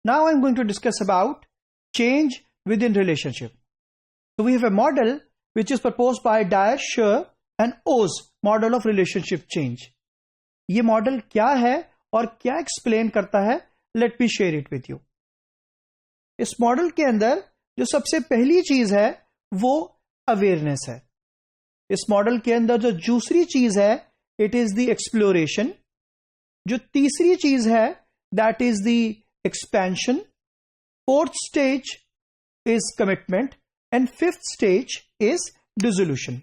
Now I'm going to discuss about change within relationship. So we have a model which is proposed by Dyer, Scher and Oz, model of relationship change. ये model क्या है और क्या explain करता है, let me share it with you. इस model के अंदर जो सबसे पहली चीज है वो अवेयरनेस है. इस मॉडल के अंदर जो दूसरी चीज है इट इज द एक्सप्लोरेशन. जो तीसरी चीज है that is the expansion. Fourth stage is commitment and fifth stage is dissolution.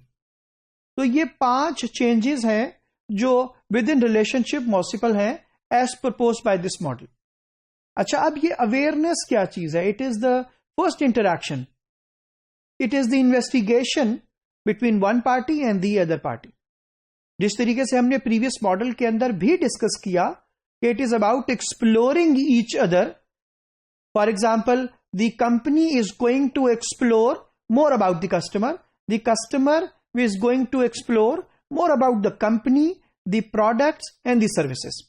तो ये 5 चेंजेस हैं जो विद इन रिलेशनशिप पॉसिबल हैं as proposed by this model. अच्छा, अब ये अवेयरनेस क्या चीज है? It is the first interaction. It is the investigation between one party and the other party. जिस तरीके से हमने प्रीवियस मॉडल के अंदर भी डिस्कस किया कि it is about exploring each other. For example, the company is going to explore more about the customer is going to explore more about the company, the products and the services.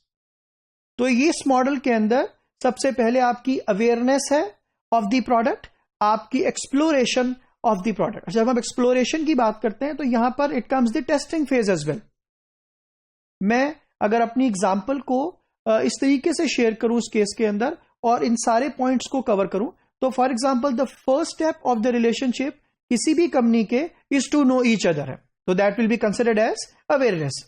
तो ये इस model के अंदर सबसे पहले आपकी awareness है of the product, आपकी एक्सप्लोरेशन ऑफ द प्रोडक्ट. जब हम एक्सप्लोरेशन की बात करते हैं तो यहां पर it comes the testing phase as well. मैं अगर अपनी एग्जाम्पल को इस तरीके से शेयर करूं इस केस के अंदर और इन सारे पॉइंट्स को कवर करूं, तो for example the first step of the relationship किसी भी कंपनी के is to know each other है, तो that will be considered as awareness.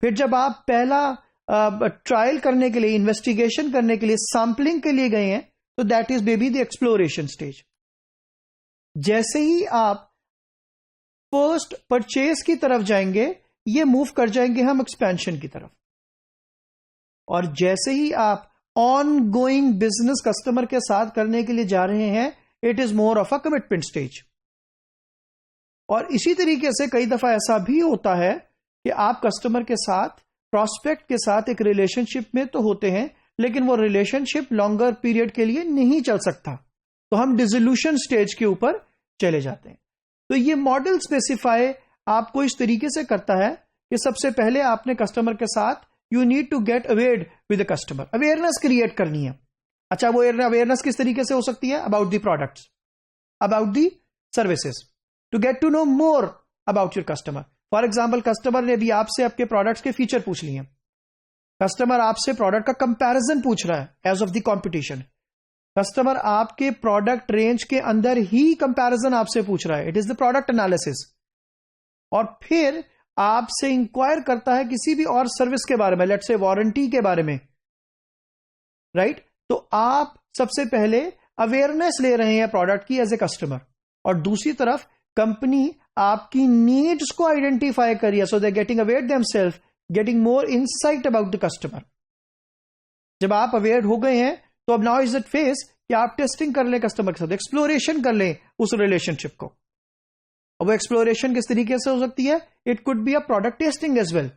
फिर जब आप पहला ट्रायल करने के लिए, इन्वेस्टिगेशन करने के लिए, सैंपलिंग के लिए गए हैं, तो that is may be the exploration stage. जैसे ही आप फर्स्ट परचेज की तरफ जाएंगे, ये मूव कर जाएंगे हम एक्सपेंशन की तरफ. और जैसे ही आप ऑन गोइंग बिजनेस कस्टमर के साथ करने के लिए जा रहे हैं, it is more of a commitment stage. और इसी तरीके से कई दफा ऐसा भी होता है कि आप कस्टमर के साथ, प्रॉस्पेक्ट के साथ एक रिलेशनशिप में तो होते हैं, लेकिन वो रिलेशनशिप लॉन्गर पीरियड के लिए नहीं चल सकता, तो हम डिसोल्यूशन स्टेज के ऊपर चले जाते हैं. तो ये मॉडल स्पेसिफाई आपको इस तरीके से करता है कि सबसे पहले आपने कस्टमर के साथ you need to get awared with the customer. Awareness create करनी है. अच्छा, वो अवेयरनेस किस तरीके से हो सकती है? About the products, about the services, to get to know more about your customer. For example, customer ने भी आपसे आपके प्रोडक्ट्स के फीचर पूछ लिए. कस्टमर आपसे प्रोडक्ट का कंपैरिजन पूछ रहा है as of the competition. Customer आपके प्रोडक्ट रेंज के अंदर ही कंपैरिजन आपसे पूछ रहा है. It is the product analysis. और फिर आपसे इंक्वायर करता है किसी भी और सर्विस के बारे में, लेट्स से वारंटी के बारे में, राइट? तो आप सबसे पहले अवेयरनेस ले रहे हैं प्रोडक्ट की एज ए कस्टमर, और दूसरी तरफ कंपनी आपकी नीड्स को आइडेंटिफाई करी है, so they getting aware themselves, getting more insight about the customer. जब आप अवेयर हो गए हैं तो अब नाउ इज दैट फेज कि आप टेस्टिंग कर लें कस्टमर के साथ, एक्सप्लोरेशन कर लें उस रिलेशनशिप को. वो एक्सप्लोरेशन किस तरीके से हो सकती है? It could be a product testing as well.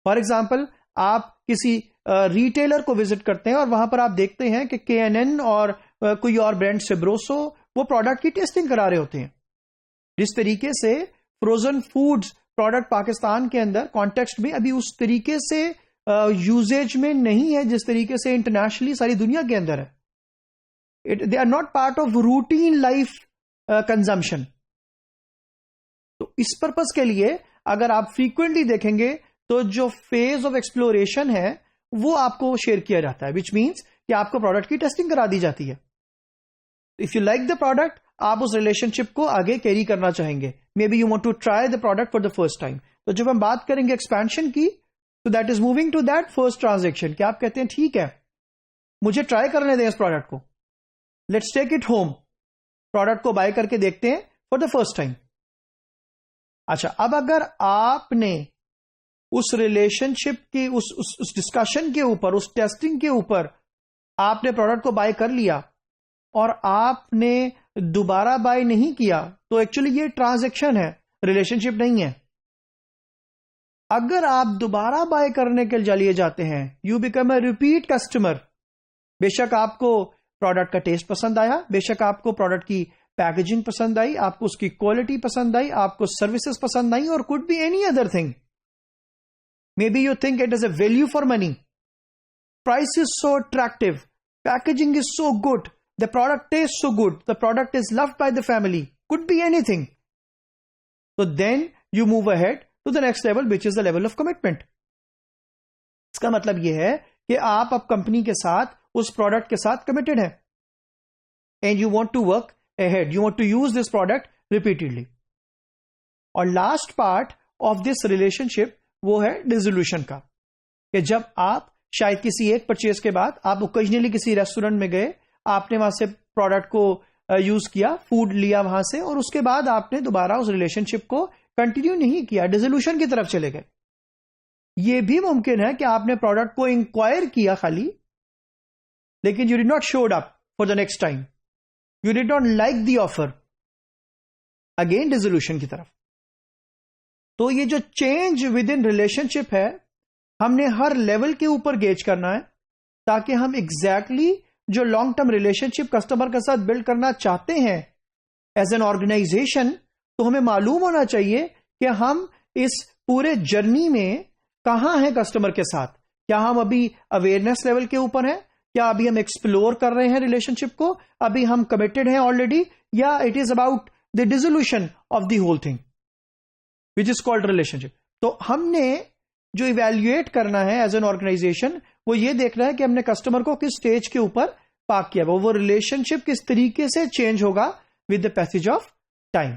For example, आप किसी रिटेलर को विजिट करते हैं और वहां पर आप देखते हैं कि KNN और कोई और ब्रांड से ब्रोसो वो प्रोडक्ट की टेस्टिंग करा रहे होते हैं. जिस तरीके से फ्रोजन फूड्स प्रोडक्ट पाकिस्तान के अंदर कॉन्टेक्स्ट में अभी उस तरीके से यूजेज में नहीं है जिस तरीके से इंटरनेशनली सारी दुनिया के अंदर है. They are not part of routine life consumption. तो इस पर्पस के लिए अगर आप फ्रीक्वेंटली देखेंगे तो जो फेज ऑफ एक्सप्लोरेशन है वो आपको शेयर किया जाता है, विच मीन्स कि आपको प्रोडक्ट की टेस्टिंग करा दी जाती है. If you like the product, आप उस रिलेशनशिप को आगे कैरी करना चाहेंगे. Maybe you want to try the product for the first time. तो जब हम बात करेंगे एक्सपेंशन की, तो that is moving to that first transaction कि आप कहते हैं ठीक है, मुझे ट्राई करने दें इस प्रोडक्ट को, let's take it home. Product को बाय करके देखते हैं फॉर द फर्स्ट टाइम. अच्छा, अब अगर आपने उस रिलेशनशिप की उस डिस्कशन के ऊपर, उस टेस्टिंग के ऊपर आपने प्रोडक्ट को बाय कर लिया और आपने दोबारा बाय नहीं किया, तो एक्चुअली ये ट्रांजैक्शन है, रिलेशनशिप नहीं है. अगर आप दोबारा बाय करने के लिए जाते हैं, you become a repeat customer. बेशक आपको प्रोडक्ट का टेस्ट पसंद आया, बेशक आपको प्रोडक्ट की पैकेजिंग पसंद आई, आपको उसकी क्वालिटी पसंद आई, आपको सर्विसेज पसंद आई, और could be any other thing. May be you think it is a value for money, price is so attractive, packaging is so good, the product tastes so good, the product is loved by the family, could be anything. So then you move ahead to the next level, which is the level of commitment. इसका मतलब यह है कि आप अब company के साथ उस प्रोडक्ट के साथ कमिटेड हैं, and you want to work ahead, you want to use this product repeatedly. और last part of this relationship वो है डिसोल्यूशन का, कि जब आप शायद किसी एक परचेज के बाद आप ओकेजनली किसी रेस्टोरेंट में गए, आपने वहां से प्रोडक्ट को यूज किया, फूड लिया वहां से, और उसके बाद आपने दोबारा उस रिलेशनशिप को कंटिन्यू नहीं किया, डिसोल्यूशन की तरफ चले गए. यह भी मुमकिन है कि आपने प्रोडक्ट को इंक्वायर किया खाली, लेकिन you did not showed up for the next time, you did not like the offer, again dissolution की तरफ. तो ये जो चेंज विद इन रिलेशनशिप है, हमने हर लेवल के ऊपर गेज करना है, ताकि हम एग्जैक्टली जो लॉन्ग टर्म रिलेशनशिप कस्टमर के साथ बिल्ड करना चाहते हैं एज एन ऑर्गेनाइजेशन, तो हमें मालूम होना चाहिए कि हम इस पूरे जर्नी में कहां हैं कस्टमर के साथ. क्या हम अभी अवेयरनेस लेवल के ऊपर हैं, क्या अभी हम एक्सप्लोर कर रहे हैं रिलेशनशिप को, अभी हम कमिटेड हैं ऑलरेडी, या it is about the dissolution of the whole thing which is called relationship. तो हमने जो इवैल्यूएट करना है एज एन ऑर्गेनाइजेशन, वो ये देखना है कि हमने कस्टमर को किस स्टेज के ऊपर पार्क किया, वो रिलेशनशिप किस तरीके से चेंज होगा with the passage of time.